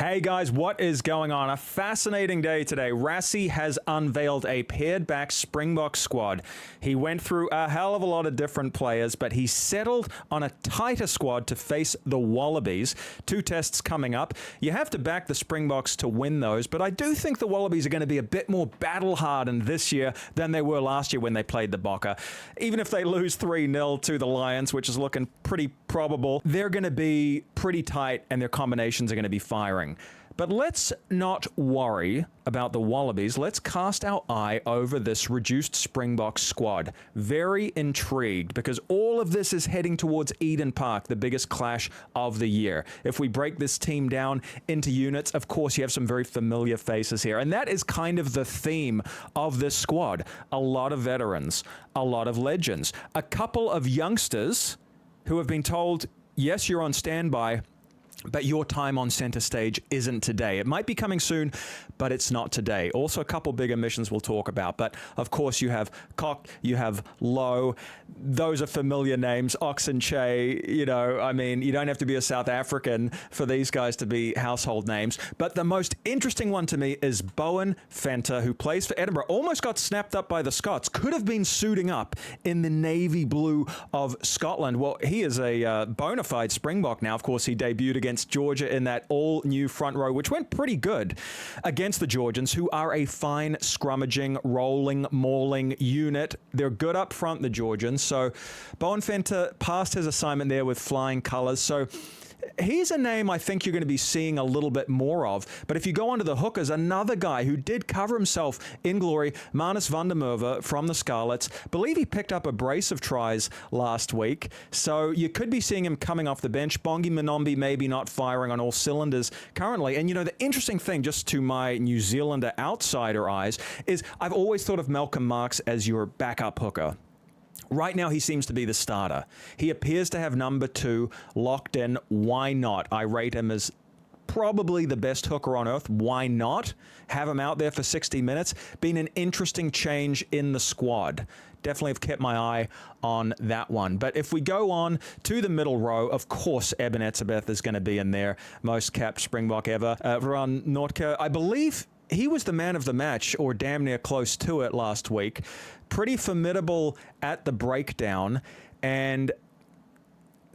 Hey guys, what is going on? A fascinating day today. Rassie has unveiled a paired back Springbok squad. He went through a hell of a lot of different players, but he settled on a tighter squad to face the Wallabies. 2 tests coming up. You have to back the Springboks to win those, but I do think the Wallabies are going to be a bit more battle-hardened this year than they were last year when they played the Boks. Even if they lose 3-0 to the Lions, which is looking pretty probable, they're going to be pretty tight and their combinations are going to be firing. But let's not worry about the Wallabies. Let's cast our eye over this reduced Springbok squad. Very intrigued because all of this is heading towards Eden Park, the biggest clash of the year. If we break this team down into units, of course, you have some very familiar faces here. And that is kind of the theme of this squad. A lot of veterans, a lot of legends, a couple of youngsters who have been told, yes, you're on standby, but your time on center stage isn't today. It might be coming soon, but it's not today. Also, a couple big omissions we'll talk about. But of course, you have Cock, you have Lowe. Those are familiar names. Oxenche, you don't have to be a South African for these guys to be household names. But the most interesting one to me is Boan Fenter, who plays for Edinburgh. Almost got snapped up by the Scots. Could have been suiting up in the navy blue of Scotland. Well, he is a bona fide Springbok now. Of course, he debuted against Georgia in that all-new front row, which went pretty good against the Georgians, who are a fine scrummaging, rolling, mauling unit. They're good up front, the Georgians. So Boan Fenter passed his assignment there with flying colors. So he's a name I think you're going to be seeing a little bit more of. But if you go onto the hookers, another guy who did cover himself in glory, Manus van der Merwe from the Scarlets. Believe he picked up a brace of tries last week. So you could be seeing him coming off the bench. Bongi Manombi maybe not firing on all cylinders currently. And the interesting thing, just to my New Zealander outsider eyes, is I've always thought of Malcolm Marx as your backup hooker. Right now, he seems to be the starter. He appears to have number 2 locked in. Why not? I rate him as probably the best hooker on earth. Why not have him out there for 60 minutes? Been an interesting change in the squad. Definitely have kept my eye on that one. But if we go on to the middle row, of course, Eben Etzebeth is going to be in there. Most capped Springbok ever. Veron Noordke, I believe he was the man of the match, or damn near close to it last week. Pretty formidable at the breakdown, and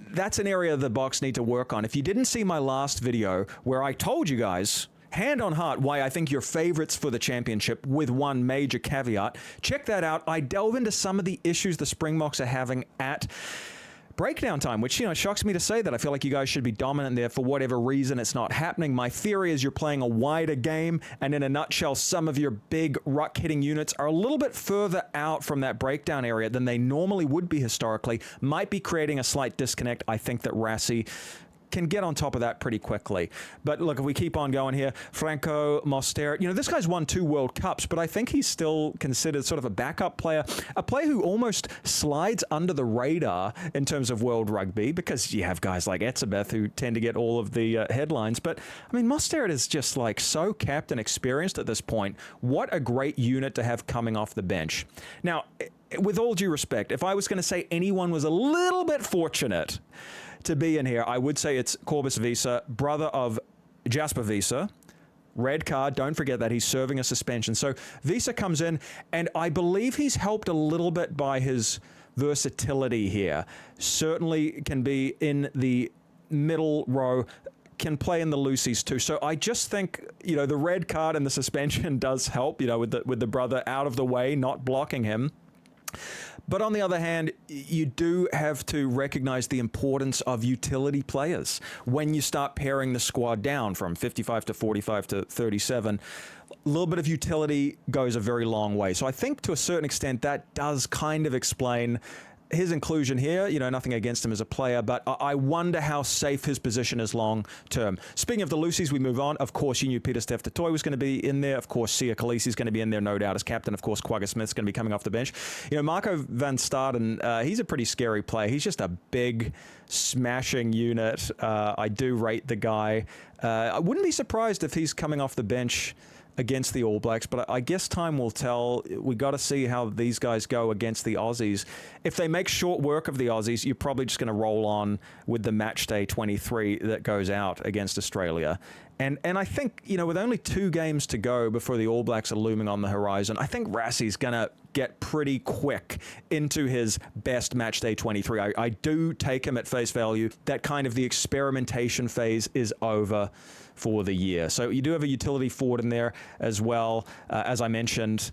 that's an area the Boks need to work on. If you didn't see my last video where I told you guys, hand on heart, why I think you're favorites for the championship with one major caveat, check that out. I delve into some of the issues the Springboks are having at breakdown time, which, shocks me to say that. I feel like you guys should be dominant there. For whatever reason, it's not happening. My theory is you're playing a wider game, and in a nutshell, some of your big ruck-hitting units are a little bit further out from that breakdown area than they normally would be historically. Might be creating a slight disconnect. I think that Rassie can get on top of that pretty quickly. But look, if we keep on going here, Franco Mostert, this guy's won 2 World Cups, but I think he's still considered sort of a backup player, a player who almost slides under the radar in terms of world rugby, because you have guys like Etzebeth who tend to get all of the headlines. But Mostert is just like so capped and experienced at this point. What a great unit to have coming off the bench. Now, with all due respect, if I was going to say anyone was a little bit fortunate to be in here, I would say it's Corbus Wiese, brother of Jasper Wiese. Red card, don't forget that he's serving a suspension. So Wiese comes in, and I believe he's helped a little bit by his versatility here. Certainly can be in the middle row, can play in the loosies too. So I just think, the red card and the suspension does help, with the brother out of the way, not blocking him. But on the other hand, you do have to recognize the importance of utility players. When you start paring the squad down from 55 to 45 to 37, a little bit of utility goes a very long way. So I think to a certain extent that does kind of explain his inclusion here. Nothing against him as a player, but I wonder how safe his position is long term. Speaking of the Lucies, we move on. Of course, you knew Peter Steph Toy was going to be in there. Of course, Sia Khaleesi is going to be in there, no doubt, as captain. Of course, Quagga Smith's going to be coming off the bench. Marco van Staden, he's a pretty scary player. He's just a big, smashing unit. I do rate the guy. I wouldn't be surprised if he's coming off the bench against the All Blacks, but I guess time will tell. We got to see how these guys go against the Aussies. If they make short work of the Aussies, you're probably just going to roll on with the match day 23 that goes out against Australia. And I think, with only 2 games to go before the All Blacks are looming on the horizon, I think Rassie's going to get pretty quick into his best match day 23. I do take him at face value. That kind of the experimentation phase is over for the year. So you do have a utility forward in there as well. As I mentioned,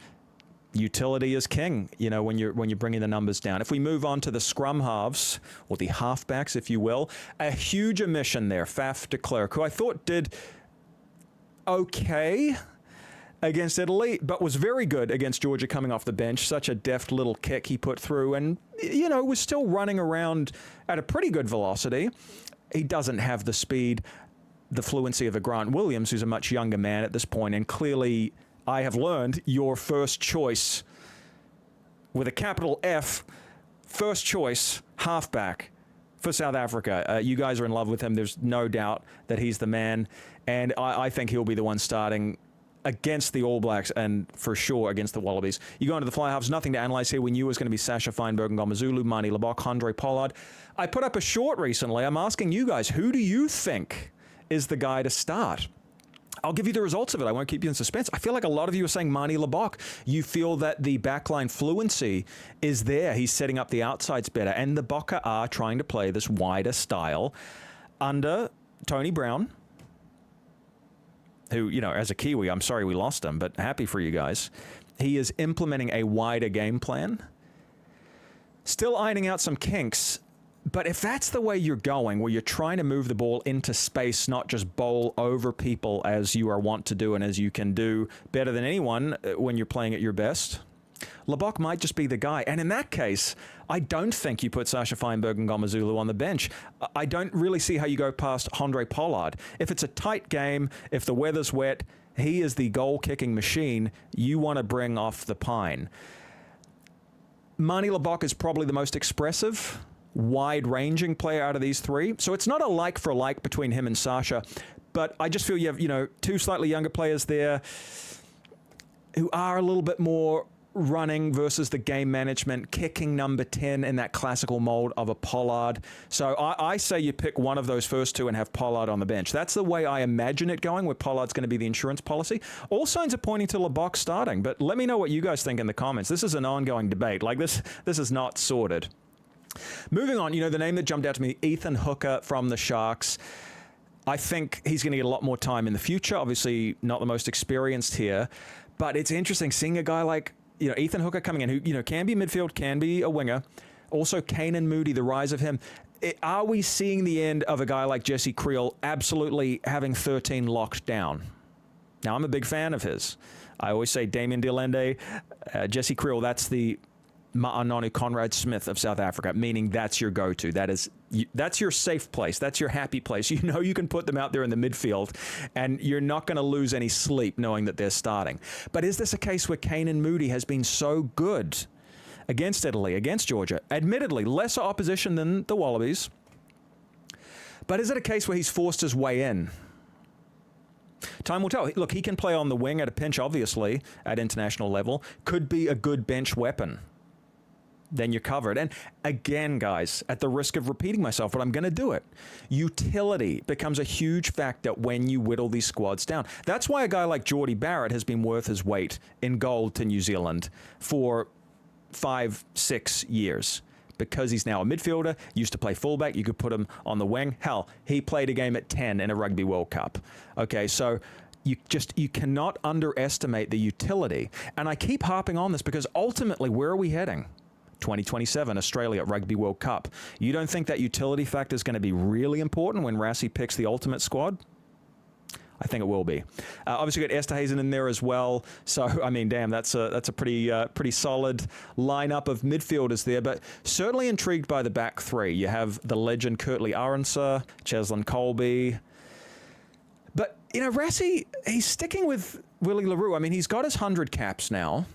utility is king, when you're bringing the numbers down. If we move on to the Scrumhalves, or the halfbacks, if you will, a huge omission there, Faf de Klerk, who I thought did okay against Italy, but was very good against Georgia coming off the bench. Such a deft little kick he put through, and, was still running around at a pretty good velocity. He doesn't have the speed, the fluency of a Grant Williams, who's a much younger man at this point, and clearly, I have learned, your first choice, with a capital F, first choice halfback for South Africa. You guys are in love with him. There's no doubt that he's the man. And I think he'll be the one starting against the All Blacks and for sure against the Wallabies. You go into the fly halves, nothing to analyze here. We knew it was going to be Sacha, Feinberg, and Ngomazulu, Mani Libbok, Andre Pollard. I put up a short recently. I'm asking you guys, who do you think is the guy to start? I'll give you the results of it. I won't keep you in suspense. I feel like a lot of you are saying Mani Libbok. You feel that the backline fluency is there. He's setting up the outsides better. And the Boks are trying to play this wider style under Tony Brown, who, as a Kiwi, I'm sorry we lost him, but happy for you guys. He is implementing a wider game plan, still ironing out some kinks. But if that's the way you're going, where you're trying to move the ball into space, not just bowl over people as you are wont to do and as you can do better than anyone when you're playing at your best, Libbok might just be the guy. And in that case, I don't think you put Sacha Feinberg and Ngomazulu on the bench. I don't really see how you go past Andre Pollard. If it's a tight game, if the weather's wet, he is the goal-kicking machine you want to bring off the pine. Mani Libbok is probably the most expressive, wide-ranging player out of these 3. So it's not a like for like between him and Sacha, but I just feel you have, 2 slightly younger players there who are a little bit more running versus the game management, kicking number 10 in that classical mold of a Pollard. So I say you pick one of those first 2 and have Pollard on the bench. That's the way I imagine it going, where Pollard's going to be the insurance policy. All signs are pointing to Libbok starting, but let me know what you guys think in the comments. This is an ongoing debate. This is not sorted. Moving on, the name that jumped out to me, Ethan Hooker from the Sharks. I think he's going to get a lot more time in the future. Obviously, not the most experienced here, but it's interesting seeing a guy like, Ethan Hooker coming in, who, can be midfield, can be a winger. Also, Keenan Moody, the rise of him. Are we seeing the end of a guy like Jesse Creel absolutely having 13 locked down? Now, I'm a big fan of his. I always say Damien Delende, Jesse Creel, that's the Ma'anonu Conrad Smith of South Africa, meaning that's your go-to. That's your safe place. That's your happy place. You can put them out there in the midfield, and you're not going to lose any sleep knowing that they're starting. But is this a case where Keenan Moody has been so good against Italy, against Georgia? Admittedly, lesser opposition than the Wallabies. But is it a case where he's forced his way in? Time will tell. Look, he can play on the wing at a pinch, obviously, at international level. Could be a good bench weapon. Then you're covered. And again, guys, at the risk of repeating myself, but I'm going to do it. Utility becomes a huge factor when you whittle these squads down. That's why a guy like Jordie Barrett has been worth his weight in gold to New Zealand for 5-6 years. Because he's now a midfielder, used to play fullback, you could put him on the wing. Hell, he played a game at 10 in a Rugby World Cup. Okay, so you cannot underestimate the utility. And I keep harping on this because ultimately, where are we heading? 2027, Australia at Rugby World Cup. You don't think that utility factor is going to be really important when Rassie picks the ultimate squad? I think it will be. Obviously, got Esterhuizen in there as well. So, I mean, damn, that's a pretty solid lineup of midfielders there. But certainly intrigued by the back 3. You have the legend Kurtley Arendse, Cheslin Colby. But, Rassie, he's sticking with Willie le Roux. I mean, he's got his 100 caps now.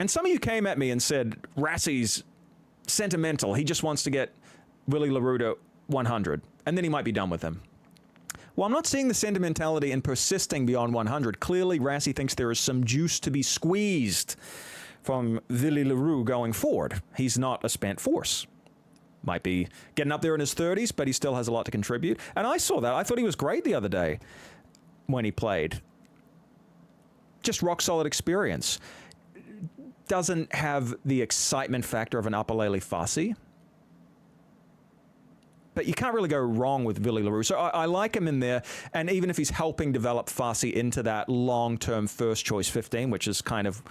And some of you came at me and said, Rassie's sentimental. He just wants to get Willie le Roux to 100, and then he might be done with him. Well, I'm not seeing the sentimentality in persisting beyond 100. Clearly, Rassie thinks there is some juice to be squeezed from Willie le Roux going forward. He's not a spent force. Might be getting up there in his 30s, but he still has a lot to contribute. And I saw that. I thought he was great the other day when he played. Just rock solid experience. Doesn't have the excitement factor of an Apalele Fassi. But you can't really go wrong with Willie LaRue. So I like him in there. And even if he's helping develop Fassi into that long-term first choice 15, which is kind of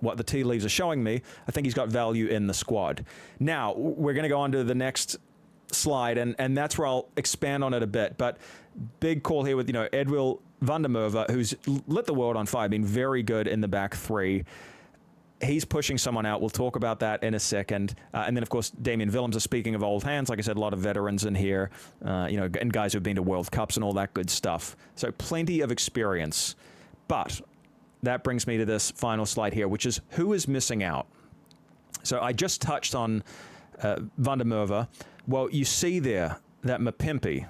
what the tea leaves are showing me, I think he's got value in the squad. Now, we're going to go on to the next slide, and that's where I'll expand on it a bit. But big call here with, Edwil van der Merwe, who's lit the world on fire, been very good in the back three. He's pushing someone out. We'll talk about that in a second. And then, of course, Damien Willems is speaking of old hands. Like I said, a lot of veterans in here, and guys who've been to World Cups and all that good stuff. So plenty of experience. But that brings me to this final slide here, which is who is missing out. So I just touched on van der Merwe. Well, you see there that Mapimpi,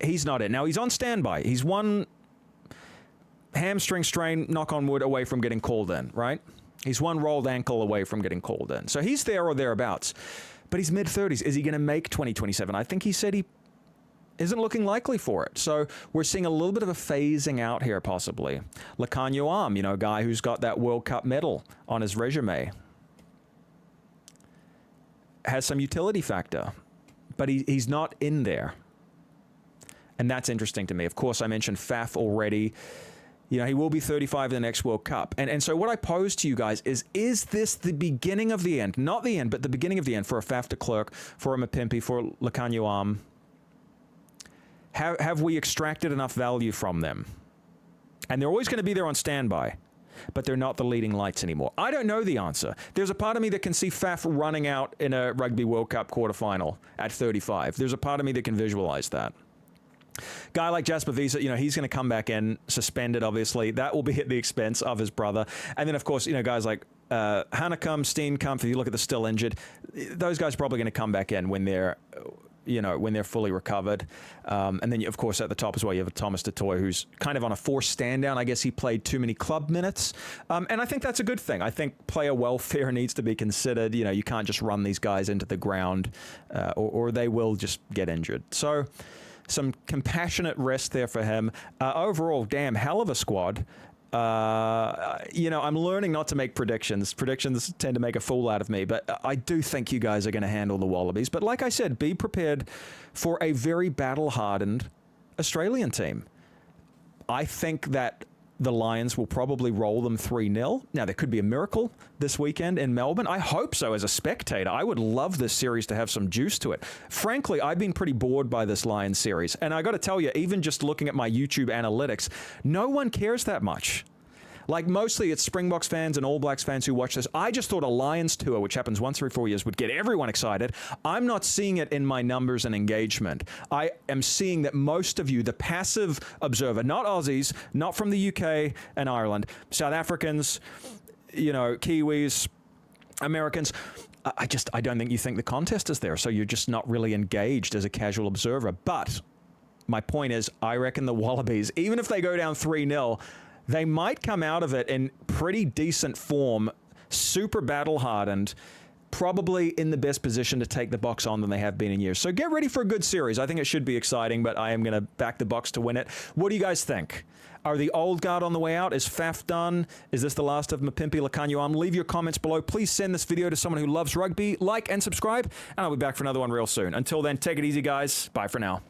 he's not in. Now, he's on standby. He's one hamstring strain, knock on wood, away from getting called in, right? He's one rolled ankle away from getting called in. So he's there or thereabouts. But he's mid-30s. Is he going to make 2027? I think he said he isn't looking likely for it. So we're seeing a little bit of a phasing out here, possibly. Lakanyo Arm, a guy who's got that World Cup medal on his resume, has some utility factor, but he's not in there. And that's interesting to me. Of course, I mentioned Faf already. He will be 35 in the next World Cup. And so what I pose to you guys is this the beginning of the end? Not the end, but the beginning of the end for a Faf de Klerk, for a Mapimpi, for Lakanyo Arm. Have we extracted enough value from them? And they're always going to be there on standby, but they're not the leading lights anymore. I don't know the answer. There's a part of me that can see Faf running out in a Rugby World Cup quarterfinal at 35. There's a part of me that can visualize that. Guy like Jasper Wiese, he's going to come back in, suspended, obviously. That will be at the expense of his brother. And then, of course, guys like Hanekom, Steenkamp, if you look at the still injured, those guys are probably going to come back in when they're fully recovered. And then, of course, at the top as well, you have a Thomas Dutoit, who's kind of on a forced stand down. I guess he played too many club minutes. And I think that's a good thing. I think player welfare needs to be considered. You can't just run these guys into the ground or they will just get injured. So some compassionate rest there for him. Overall, damn, hell of a squad. I'm learning not to make predictions. Predictions tend to make a fool out of me, but I do think you guys are going to handle the Wallabies. But like I said, be prepared for a very battle-hardened Australian team. I think that the Lions will probably roll them 3-0. Now, there could be a miracle this weekend in Melbourne. I hope so as a spectator. I would love this series to have some juice to it. Frankly, I've been pretty bored by this Lions series. And I got to tell you, even just looking at my YouTube analytics, no one cares that much. Like, mostly it's Springboks fans and All Blacks fans who watch this. I just thought a Lions tour, which happens once every 4 years, would get everyone excited. I'm not seeing it in my numbers and engagement. I am seeing that most of you, the passive observer, not Aussies, not from the UK and Ireland, South Africans, Kiwis, Americans, I don't think you think the contest is there. So you're just not really engaged as a casual observer. But my point is, I reckon the Wallabies, even if they go down 3-0, they might come out of it in pretty decent form, super battle-hardened, probably in the best position to take the Boks on than they have been in years. So get ready for a good series. I think it should be exciting, but I am going to back the Boks to win it. What do you guys think? Are the old guard on the way out? Is Faf done? Is this the last of Mapimpi Lakanyo Arm? Leave your comments below. Please send this video to someone who loves rugby. Like and subscribe, and I'll be back for another one real soon. Until then, take it easy, guys. Bye for now.